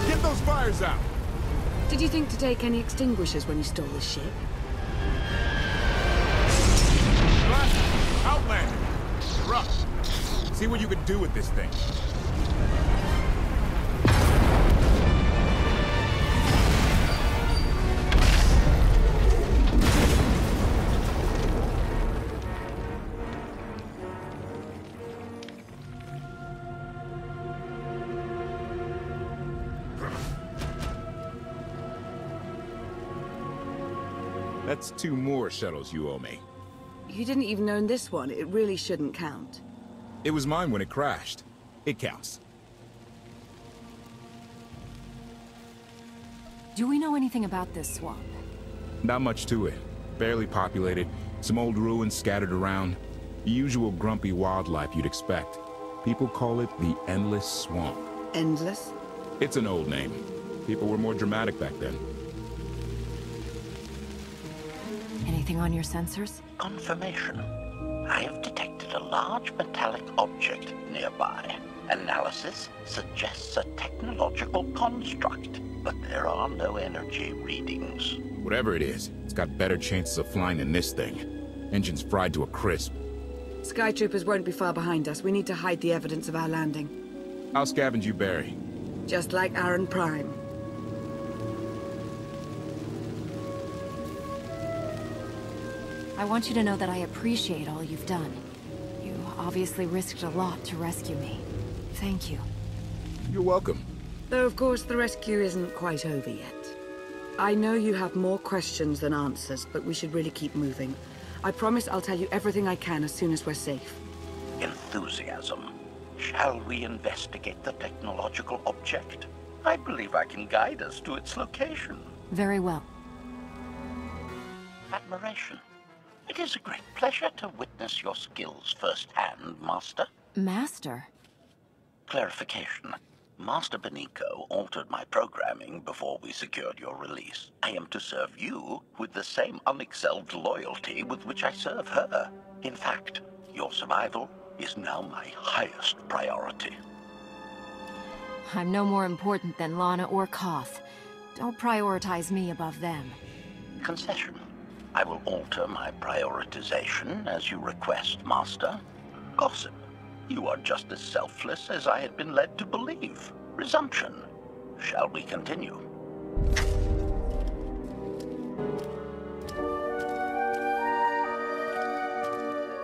Get those fires out! Did you think to take any extinguishers when you stole the ship? Outlander! You're up. See what you can do with this thing. That's 2 more shuttles you owe me. You didn't even own this one. It really shouldn't count. It was mine when it crashed. It counts. Do we know anything about this swamp? Not much to it. Barely populated, some old ruins scattered around. The usual grumpy wildlife you'd expect. People call it the Endless Swamp. Endless? It's an old name. People were more dramatic back then. Anything on your sensors? Confirmation. I have detected a large metallic object nearby. Analysis suggests a technological construct, but there are no energy readings. Whatever it is, it's got better chances of flying than this thing. Engine's fried to a crisp. Sky troopers won't be far behind us. We need to hide the evidence of our landing. I'll scavenge you, Barry. Just like Aaron Prime. I want you to know that I appreciate all you've done. You obviously risked a lot to rescue me. Thank you. You're welcome. Though, of course, the rescue isn't quite over yet. I know you have more questions than answers, but we should really keep moving. I promise I'll tell you everything I can as soon as we're safe. Enthusiasm. Shall we investigate the technological object? I believe I can guide us to its location. Very well. Admiration. It is a great pleasure to witness your skills firsthand, Master. Master? Clarification. Master Benico altered my programming before we secured your release. I am to serve you with the same unexcelled loyalty with which I serve her. In fact, your survival is now my highest priority. I'm no more important than Lana or Koth. Don't prioritize me above them. Concession. I will alter my prioritization as you request, Master. Gossip. You are just as selfless as I had been led to believe. Resumption. Shall we continue?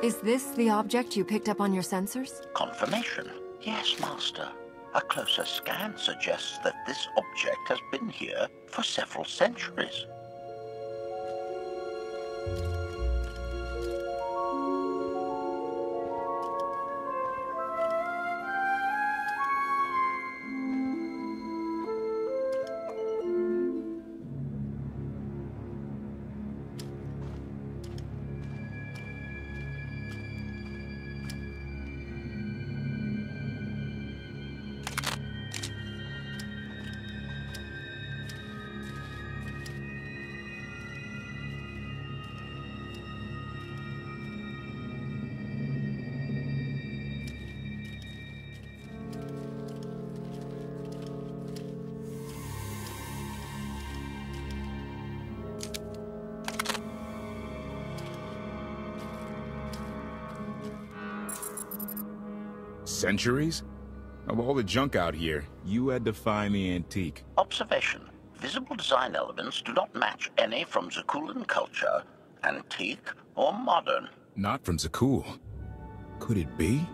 Is this the object you picked up on your sensors? Confirmation. Yes, Master. A closer scan suggests that this object has been here for several centuries. Centuries? Of all the junk out here, you had to find the antique. Observation. Visible design elements do not match any from Zakuulan culture, antique or modern. Not from Zakuul. Could it be?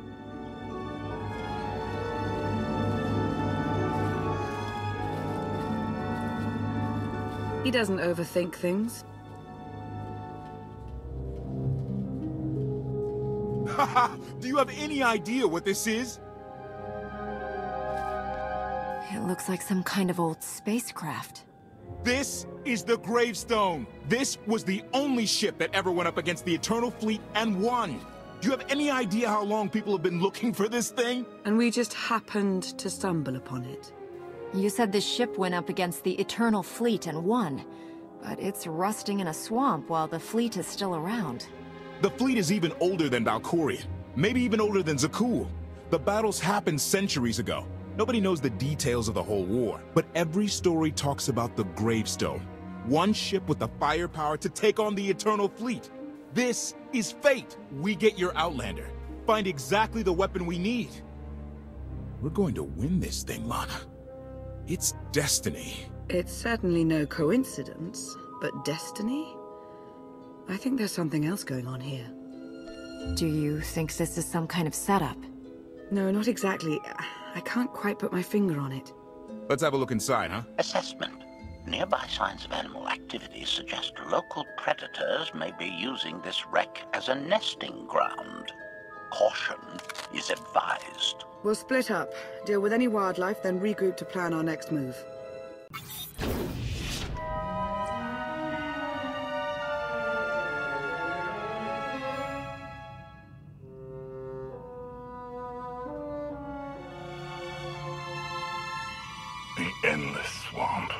He doesn't overthink things. Do you have any idea what this is? It looks like some kind of old spacecraft. This is the Gravestone. This was the only ship that ever went up against the Eternal Fleet and won. Do you have any idea how long people have been looking for this thing? And we just happened to stumble upon it. You said the ship went up against the Eternal Fleet and won. But it's rusting in a swamp while the fleet is still around. The fleet is even older than Valkorion. Maybe even older than Zakul. The battles happened centuries ago. Nobody knows the details of the whole war. But every story talks about the Gravestone. One ship with the firepower to take on the Eternal Fleet. This is fate. We get your Outlander. Find exactly the weapon we need. We're going to win this thing, Lana. It's destiny. It's certainly no coincidence, but destiny? I think there's something else going on here. Do you think this is some kind of setup? No, not exactly. I can't quite put my finger on it. Let's have a look inside, huh? Assessment. Nearby signs of animal activity suggest local predators may be using this wreck as a nesting ground. Caution is advised. We'll split up, deal with any wildlife, then regroup to plan our next move. The endless swamp.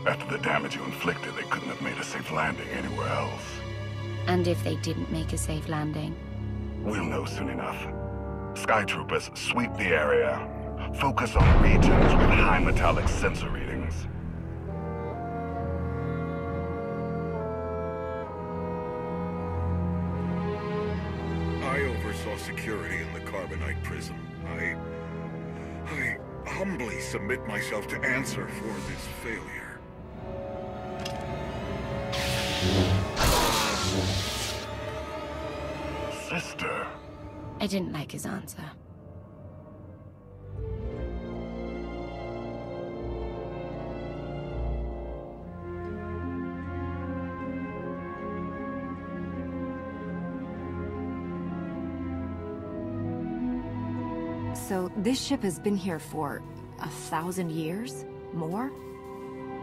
After the damage you inflicted, they couldn't have made a safe landing anywhere else. And if they didn't make a safe landing? We'll know soon enough. Sky Troopers, sweep the area. Focus on regions with high metallic sensor readings. I oversaw security in the Carbonite prison. I humbly submit myself to answer for this failure. Sister. I didn't like his answer. So this ship has been here for 1,000 years? More?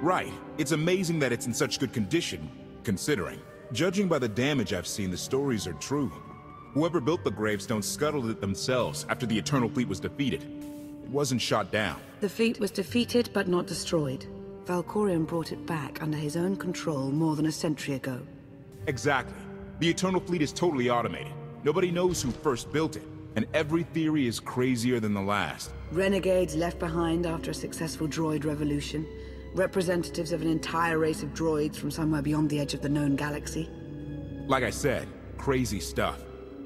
Right. It's amazing that it's in such good condition, considering. Judging by the damage I've seen, the stories are true. Whoever built the Gravestone scuttled it themselves after the Eternal Fleet was defeated. It wasn't shot down. The fleet was defeated, but not destroyed. Valkorion brought it back under his own control more than a century ago. Exactly. The Eternal Fleet is totally automated. Nobody knows who first built it, and every theory is crazier than the last. Renegades left behind after a successful droid revolution. Representatives of an entire race of droids from somewhere beyond the edge of the known galaxy. Like I said, crazy stuff.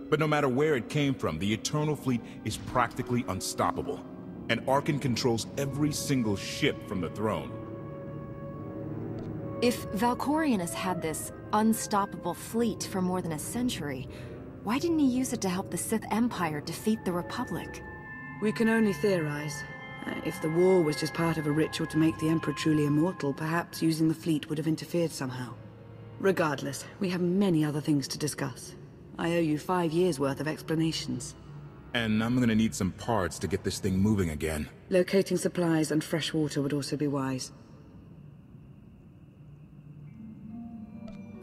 But no matter where it came from, the Eternal Fleet is practically unstoppable. And Arkan controls every single ship from the throne. If Valkorion has had this unstoppable fleet for more than a century, why didn't he use it to help the Sith Empire defeat the Republic? We can only theorize. If the war was just part of a ritual to make the Emperor truly immortal, perhaps using the fleet would have interfered somehow. Regardless, we have many other things to discuss. I owe you 5 years' worth of explanations. And I'm gonna need some parts to get this thing moving again. Locating supplies and fresh water would also be wise.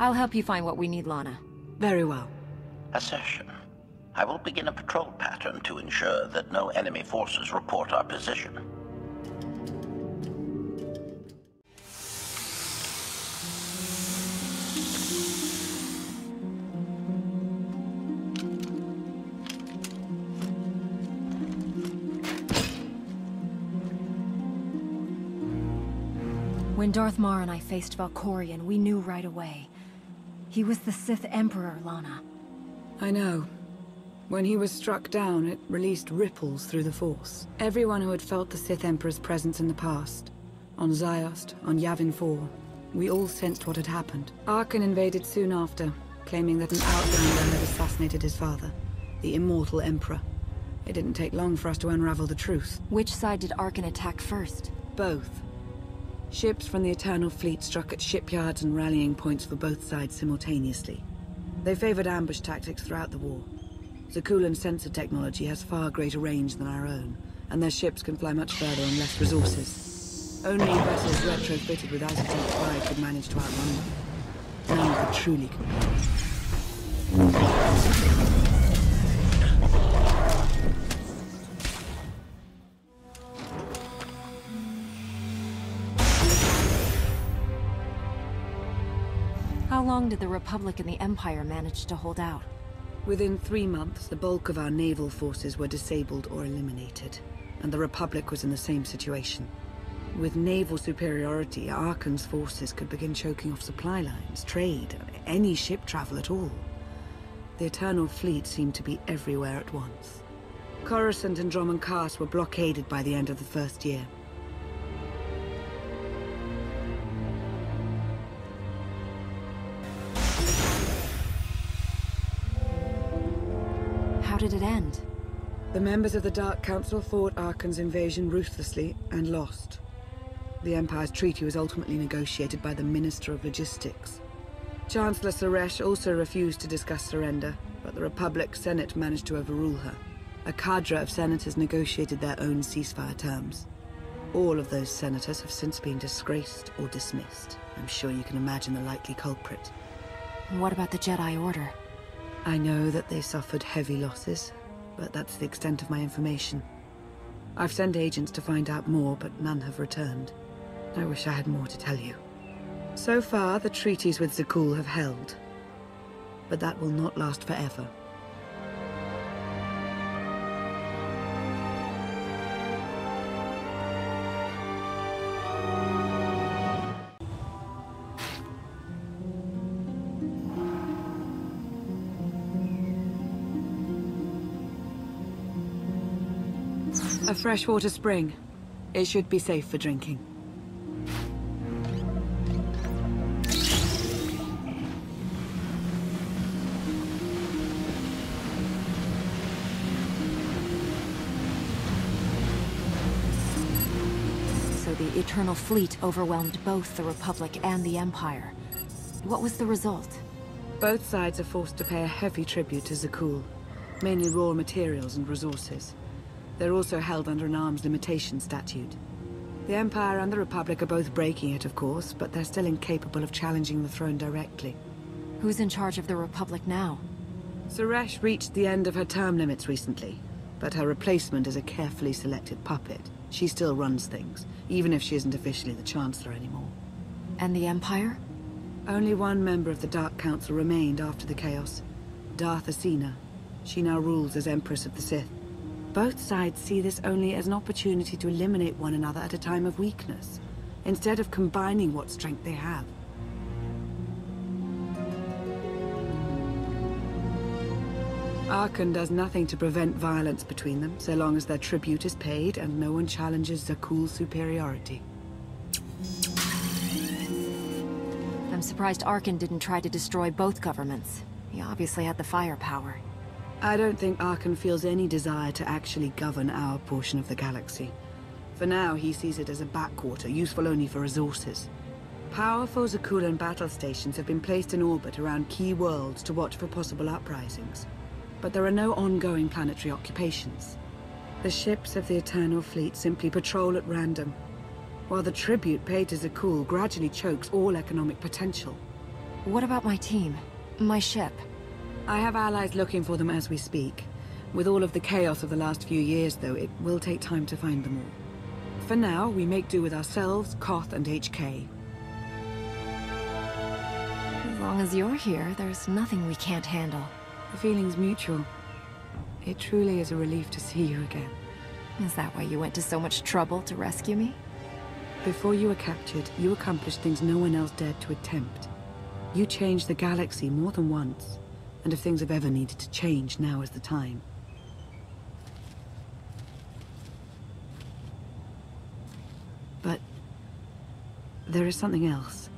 I'll help you find what we need, Lana. Very well. Assertion. I will begin a patrol pattern to ensure that no enemy forces report our position. When Darth Mar and I faced Valkorion, we knew right away. He was the Sith Emperor, Lana. I know. When he was struck down, it released ripples through the Force. Everyone who had felt the Sith Emperor's presence in the past, on Ziost, on Yavin 4, we all sensed what had happened. Arkan invaded soon after, claiming that an Outlander had assassinated his father, the immortal Emperor. It didn't take long for us to unravel the truth. Which side did Arkan attack first? Both. Ships from the Eternal Fleet struck at shipyards and rallying points for both sides simultaneously. They favored ambush tactics throughout the war. Zakulan's sensor technology has far greater range than our own, and their ships can fly much further on less resources. Only vessels retrofitted with SWTOR could manage to outrun them. None could truly compete. How long did the Republic and the Empire manage to hold out? Within 3 months, the bulk of our naval forces were disabled or eliminated, and the Republic was in the same situation. With naval superiority, Arkan's forces could begin choking off supply lines, trade, any ship travel at all. The Eternal Fleet seemed to be everywhere at once. Coruscant and Dromund Kaas were blockaded by the end of the first year. How did it end? The members of the Dark Council fought Arkan's invasion ruthlessly and lost. The Empire's treaty was ultimately negotiated by the Minister of Logistics. Chancellor Suresh also refused to discuss surrender, but the Republic Senate managed to overrule her. A cadre of senators negotiated their own ceasefire terms. All of those senators have since been disgraced or dismissed. I'm sure you can imagine the likely culprit. What about the Jedi Order? I know that they suffered heavy losses, but that's the extent of my information. I've sent agents to find out more, but none have returned. I wish I had more to tell you. So far, the treaties with Zakuul have held, but that will not last forever. A freshwater spring. It should be safe for drinking. So the Eternal Fleet overwhelmed both the Republic and the Empire. What was the result? Both sides are forced to pay a heavy tribute to Zakuul, mainly raw materials and resources. They're also held under an arms limitation statute. The Empire and the Republic are both breaking it, of course, but they're still incapable of challenging the throne directly. Who's in charge of the Republic now? Suresh reached the end of her term limits recently, but her replacement is a carefully selected puppet. She still runs things, even if she isn't officially the Chancellor anymore. And the Empire? Only one member of the Dark Council remained after the chaos. Darth Asina. She now rules as Empress of the Sith. Both sides see this only as an opportunity to eliminate one another at a time of weakness, instead of combining what strength they have. Arkan does nothing to prevent violence between them, so long as their tribute is paid and no one challenges Zakuul's superiority. I'm surprised Arkan didn't try to destroy both governments. He obviously had the firepower. I don't think Arkan feels any desire to actually govern our portion of the galaxy. For now, he sees it as a backwater, useful only for resources. Powerful Zakuulan battle stations have been placed in orbit around key worlds to watch for possible uprisings. But there are no ongoing planetary occupations. The ships of the Eternal Fleet simply patrol at random, while the tribute paid to Zakuul gradually chokes all economic potential. What about my team? My ship? I have allies looking for them as we speak. With all of the chaos of the last few years, though, it will take time to find them all. For now, we make do with ourselves, Koth, and HK. As long as you're here, there's nothing we can't handle. The feeling's mutual. It truly is a relief to see you again. Is that why you went to so much trouble to rescue me? Before you were captured, you accomplished things no one else dared to attempt. You changed the galaxy more than once. And if things have ever needed to change, now is the time. But there is something else.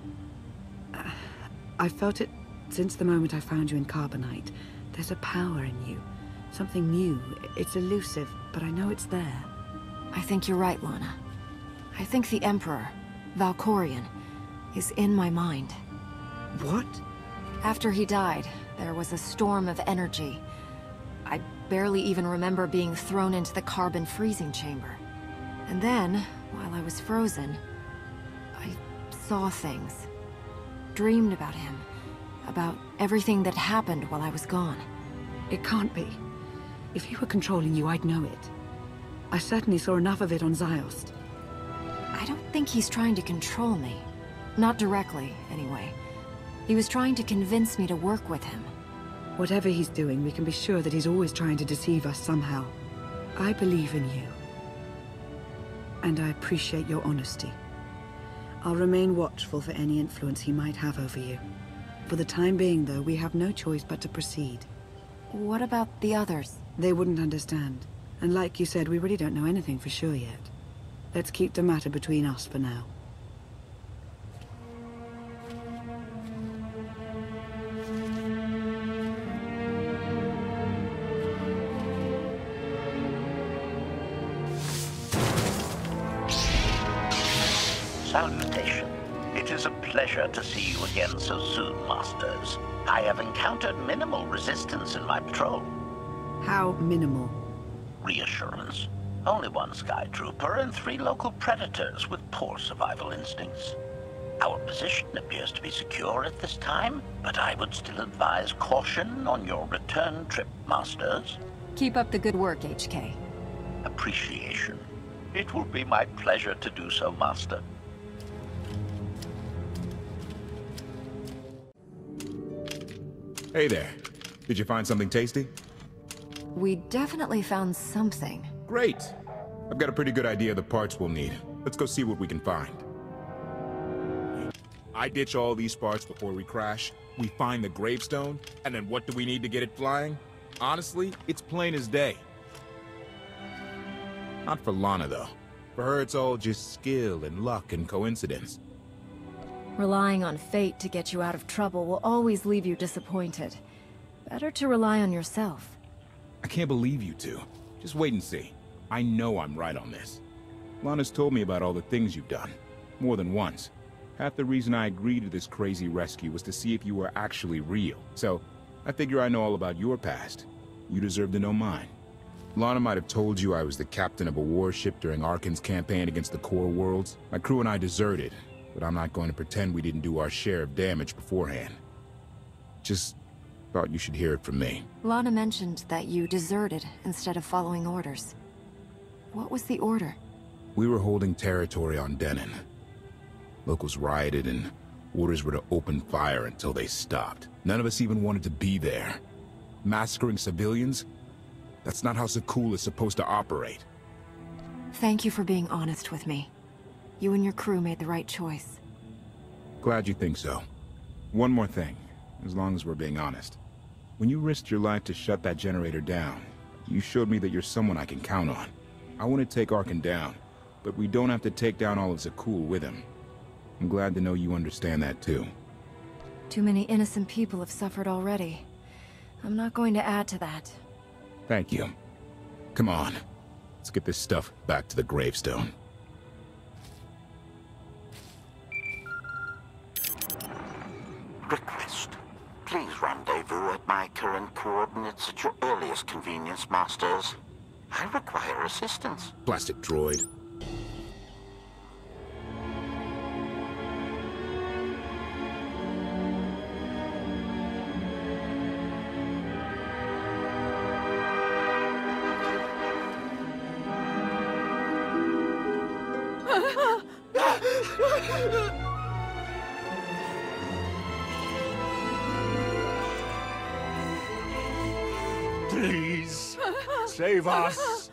I've felt it since the moment I found you in Carbonite. There's a power in you. Something new. It's elusive, but I know it's there. I think you're right, Lana. I think the Emperor, Valkorion, is in my mind. What? After he died, there was a storm of energy. I barely even remember being thrown into the carbon freezing chamber. And then, while I was frozen, I saw things. Dreamed about him. About everything that happened while I was gone. It can't be. If he were controlling you, I'd know it. I certainly saw enough of it on Ziost. I don't think he's trying to control me. Not directly, anyway. He was trying to convince me to work with him. Whatever he's doing, we can be sure that he's always trying to deceive us somehow. I believe in you. And I appreciate your honesty. I'll remain watchful for any influence he might have over you. For the time being, though, we have no choice but to proceed. What about the others? They wouldn't understand. And like you said, we really don't know anything for sure yet. Let's keep the matter between us for now. Salutation. It is a pleasure to see you again so soon, Masters. I have encountered minimal resistance in my patrol. How minimal? Reassurance. Only one Sky Trooper and 3 local predators with poor survival instincts. Our position appears to be secure at this time, but I would still advise caution on your return trip, Masters. Keep up the good work, HK. Appreciation. It will be my pleasure to do so, Master. Hey there. Did you find something tasty? We definitely found something. Great. I've got a pretty good idea of the parts we'll need. Let's go see what we can find. I ditch all these parts before we crash. We find the Gravestone, and then what do we need to get it flying? Honestly, it's plain as day. Not for Lana, though. For her, it's all just skill and luck and coincidence. Relying on fate to get you out of trouble will always leave you disappointed. Better to rely on yourself. I can't believe you two. Just wait and see. I know I'm right on this. Lana's told me about all the things you've done. More than once. Half the reason I agreed to this crazy rescue was to see if you were actually real. So, I figure I know all about your past. You deserve to know mine. Lana might have told you I was the captain of a warship during Arkan's campaign against the Core Worlds. My crew and I deserted, but I'm not going to pretend we didn't do our share of damage beforehand. Just thought you should hear it from me. Lana mentioned that you deserted instead of following orders. What was the order? We were holding territory on Denon. Locals rioted and orders were to open fire until they stopped. None of us even wanted to be there. Massacring civilians? That's not how Zakul is supposed to operate. Thank you for being honest with me. You and your crew made the right choice. Glad you think so. One more thing, as long as we're being honest. When you risked your life to shut that generator down, you showed me that you're someone I can count on. I want to take Arkan down, but we don't have to take down all of Zakul with him. I'm glad to know you understand that too. Too many innocent people have suffered already. I'm not going to add to that. Thank you. Come on. Let's get this stuff back to the Gravestone. Request. Please rendezvous at my current coordinates at your earliest convenience, Masters. I require assistance. Plastic droid. Please, save us.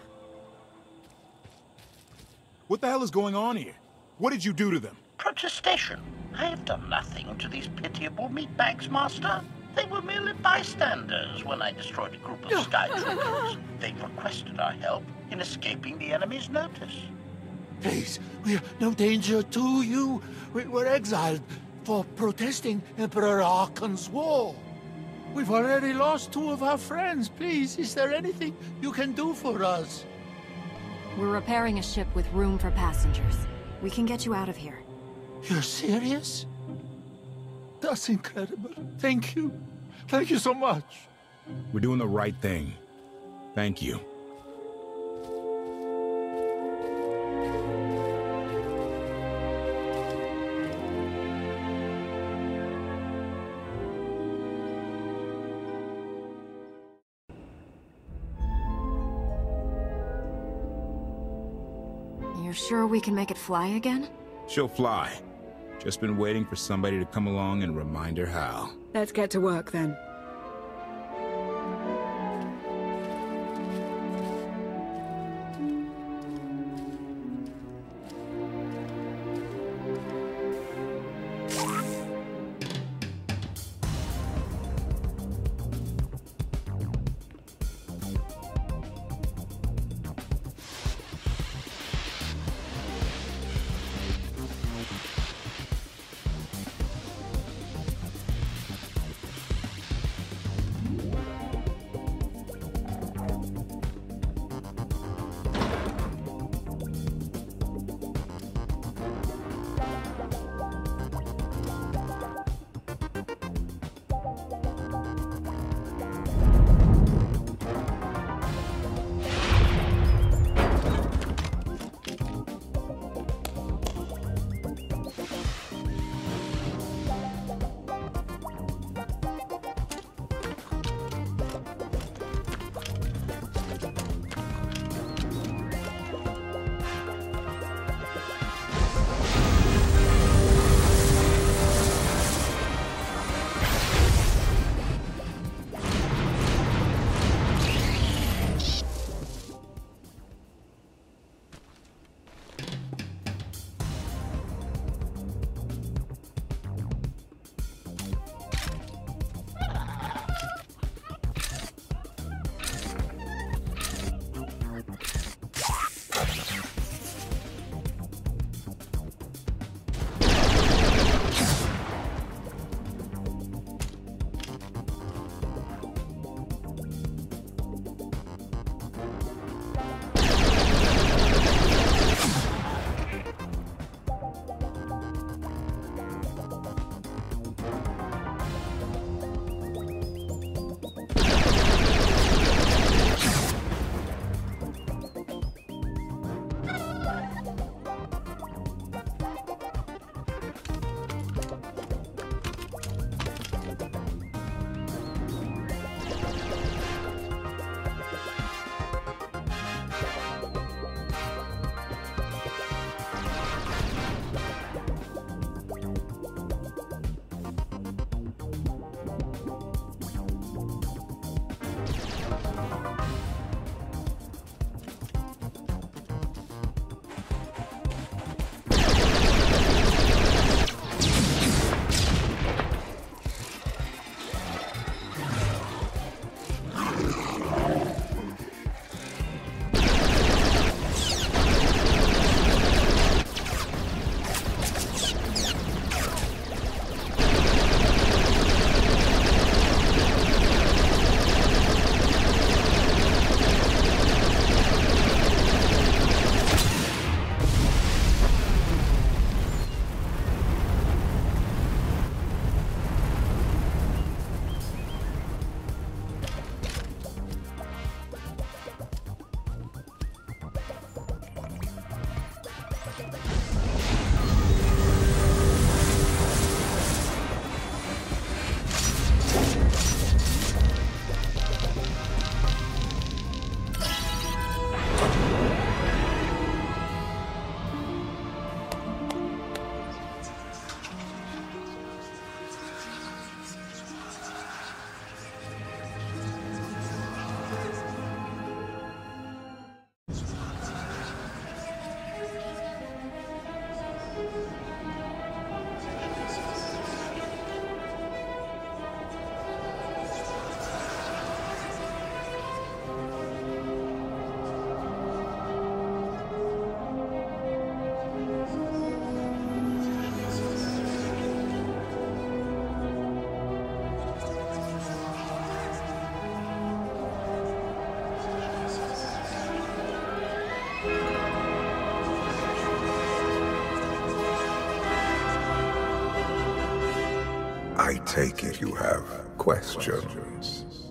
What the hell is going on here? What did you do to them? Protestation. I have done nothing to these pitiable meatbags, Master. They were merely bystanders when I destroyed a group of Sky Troopers. They requested our help in escaping the enemy's notice. Please, we're no danger to you. We were exiled for protesting Emperor Arkan's war. We've already lost 2 of our friends. Please, is there anything you can do for us? We're repairing a ship with room for passengers. We can get you out of here. You're serious? That's incredible. Thank you. Thank you so much. We're doing the right thing. Thank you. You're sure we can make it fly again? She'll fly. Just been waiting for somebody to come along and remind her how. Let's get to work then. I take it you have questions.